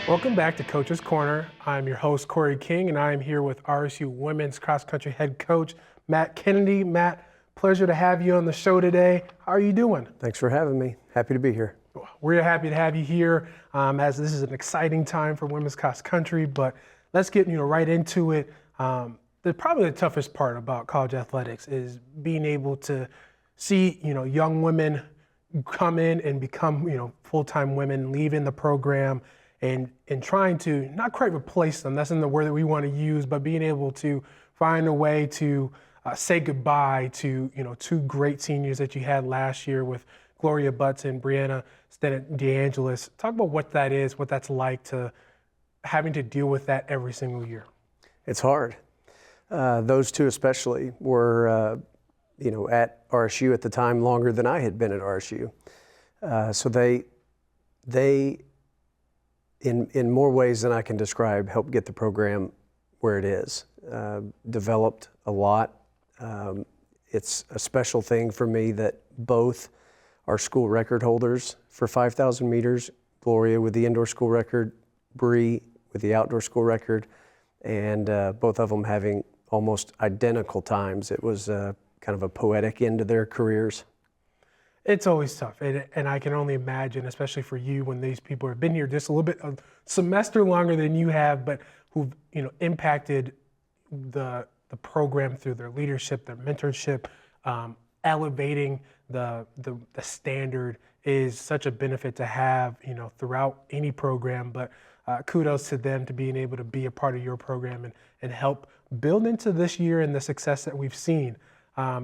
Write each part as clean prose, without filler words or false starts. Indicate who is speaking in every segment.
Speaker 1: Welcome back to Coach's Corner. I'm your host, Corey King, and I am here with RSU Women's Cross Country Head Coach, Matt Kennedy. Matt, pleasure to have you on the show today. How are you doing?
Speaker 2: Thanks for having me. Happy to be here.
Speaker 1: We're happy to have you here as this is an exciting time for women's cross country, but let's get right into it. Probably the toughest part about college athletics is being able to see young women come in and become full-time women, leaving the program, and trying to not quite replace them. That's in the word that we want to use, but being able to find a way to say goodbye to two great seniors that you had last year with Gloria Butts and Brianna Stennett DeAngelis. Talk about what that is, what that's like to having to deal with that every single year.
Speaker 2: It's hard. Those two especially were at RSU at the time longer than I had been at RSU. So they in more ways than I can describe, helped get the program where it is. Developed a lot. It's a special thing for me that both are school record holders for 5,000 meters, Gloria with the indoor school record, Bree with the outdoor school record, and both of them having almost identical times. It was kind of a poetic end to their careers.
Speaker 1: It's always tough, and I can only imagine, especially for you, when these people have been here just a little bit, a semester longer than you have, but who've impacted the program through their leadership, their mentorship, elevating the standard is such a benefit to have throughout any program. But kudos to them to being able to be a part of your program and help build into this year and the success that we've seen.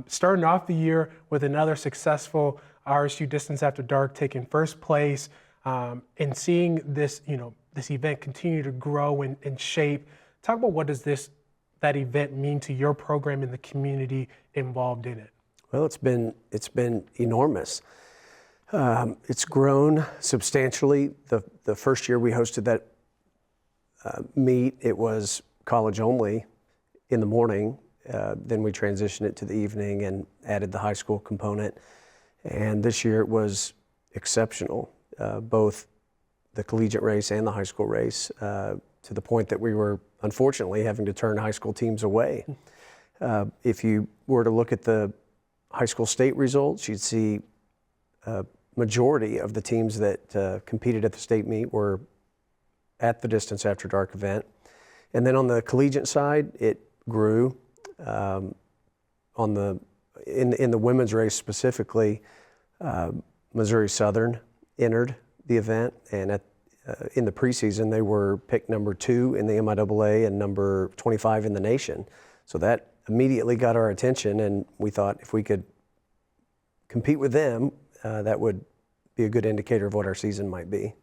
Speaker 1: Starting off the year with another successful RSU Distance After Dark, taking first place, and seeing this this event continue to grow and shape. Talk about what does that event mean to your program and the community involved in it?
Speaker 2: Well, it's been enormous. It's grown substantially. The first year we hosted that meet, it was college only in the morning. Then we transitioned it to the evening and added the high school component. And this year it was exceptional, both the collegiate race and the high school race, to the point that we were unfortunately having to turn high school teams away. If you were to look at the high school state results, you'd see a majority of the teams that competed at the state meet were at the Distance After Dark event. And then on the collegiate side, it grew. In the women's race specifically, Missouri Southern entered the event, and in the preseason they were picked number 2 in the MIAA and number 25 in the nation. So that immediately got our attention, and we thought if we could compete with them, that would be a good indicator of what our season might be.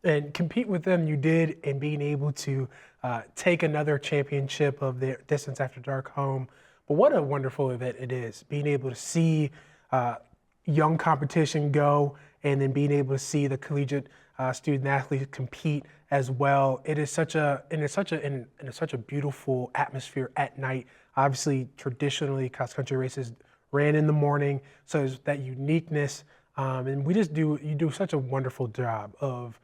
Speaker 1: And compete with them you did, and being able to take another championship of the Distance After Dark home. But what a wonderful event it is, being able to see young competition go, and then being able to see the collegiate student athletes compete as well. It is such a beautiful atmosphere at night. Obviously, traditionally, cross country races ran in the morning, so there's that uniqueness. And you do such a wonderful job of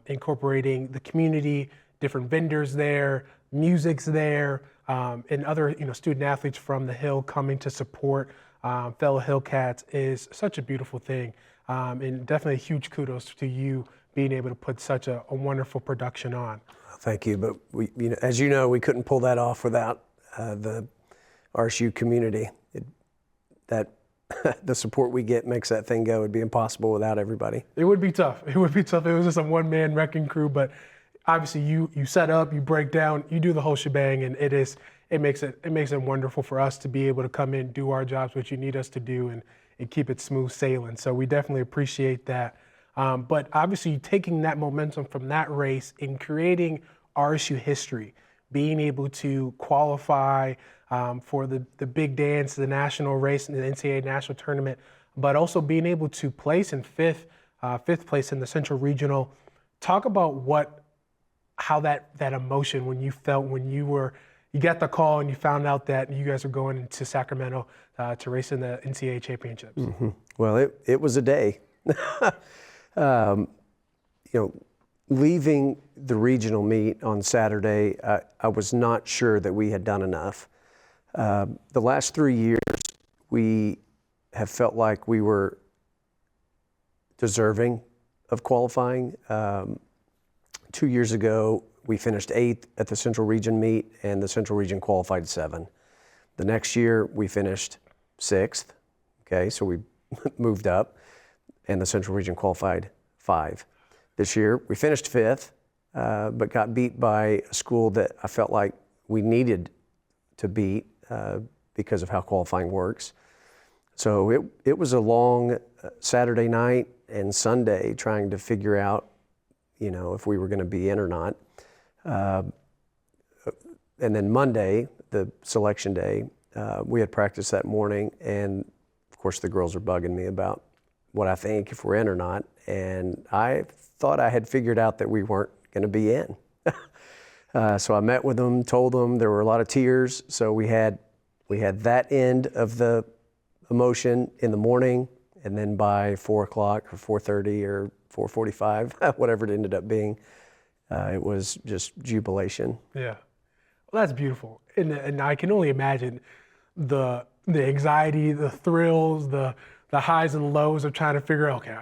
Speaker 1: incorporating the community, different vendors there, music's there, and other student athletes from the Hill coming to support fellow Hillcats is such a beautiful thing. And definitely a huge kudos to you being able to put such a wonderful production on.
Speaker 2: Thank you, but as you know, we couldn't pull that off without the RSU community. The support we get makes that thing go. It'd be impossible without everybody.
Speaker 1: It would be tough. It would be tough. It was just a one-man wrecking crew, but obviously you set up, you break down, you do the whole shebang, and it makes it wonderful for us to be able to come in, do our jobs, what you need us to do, and keep it smooth sailing. So we definitely appreciate that. But obviously taking that momentum from that race and creating RSU history, being able to qualify for the big dance, the national race, and the NCAA national tournament, but also being able to place in fifth place in the Central Regional. Talk about how that emotion when you got the call and you found out that you guys are going into Sacramento to race in the NCAA championships.
Speaker 2: Mm-hmm. Well, it was a day. leaving the regional meet on Saturday, I was not sure that we had done enough. The last 3 years, we have felt like we were deserving of qualifying. 2 years ago, we finished 8th at the Central Region meet, and the Central Region qualified 7. The next year, we finished 6th. Okay, so we moved up, and the Central Region qualified 5. This year, we finished 5th, but got beat by a school that I felt like we needed to beat because of how qualifying works. So it was a long Saturday night and Sunday trying to figure out, if we were going to be in or not. And then Monday, the selection day, we had practice that morning, and of course the girls are bugging me about what I think, if we're in or not. And I thought I had figured out that we weren't going to be in. So I met with them, told them there were a lot of tears. So we had that end of the emotion in the morning, and then by 4 o'clock or 4:30 or 4:45, whatever it ended up being, it was just jubilation.
Speaker 1: Yeah, well, that's beautiful, and I can only imagine the anxiety, the thrills, the highs and lows of trying to figure out, okay,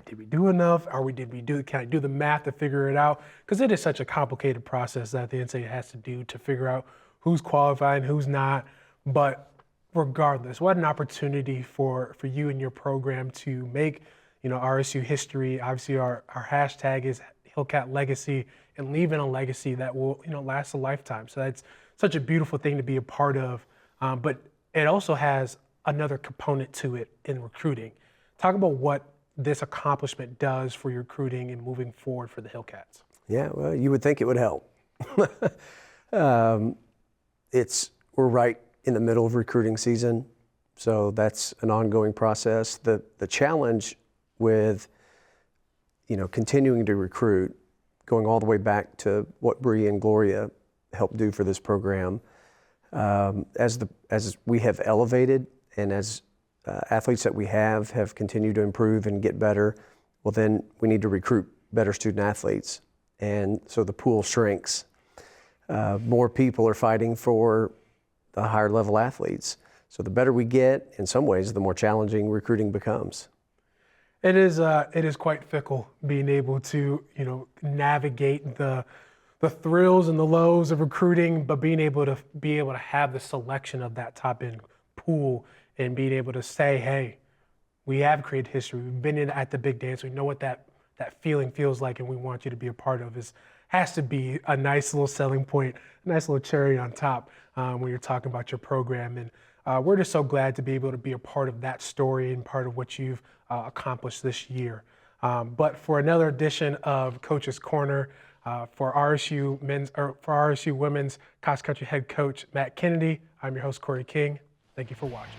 Speaker 1: did we do enough? Can I do the math to figure it out? Because it is such a complicated process that the NCAA has to do to figure out who's qualified and who's not. But regardless, what an opportunity for you and your program to make, RSU history. Obviously, our hashtag is Hillcat Legacy, and leaving a legacy that will, last a lifetime. So that's such a beautiful thing to be a part of. But it also has another component to it in recruiting. Talk about what this accomplishment does for your recruiting and moving forward for the Hillcats.
Speaker 2: Yeah, well, you would think it would help. We're right in the middle of recruiting season, so that's an ongoing process. The challenge with, continuing to recruit, going all the way back to what Bree and Gloria helped do for this program, as we have elevated and as athletes that we have continued to improve and get better, well, then we need to recruit better student athletes. And so the pool shrinks. More people are fighting for the higher level athletes. So the better we get, in some ways, the more challenging recruiting becomes.
Speaker 1: It is quite fickle being able to, navigate the thrills and the lows of recruiting, but being able to have the selection of that top end pool and being able to say, hey, we have created history. We've been at the big dance. We know what that feeling feels like, and we want you to be a part of it. Has to be a nice little selling point, a nice little cherry on top when you're talking about your program. And we're just so glad to be able to be a part of that story and part of what you've accomplished this year. But for another edition of Coach's Corner, for RSU women's cross country head coach Matt Kennedy, I'm your host Corey King. Thank you for watching.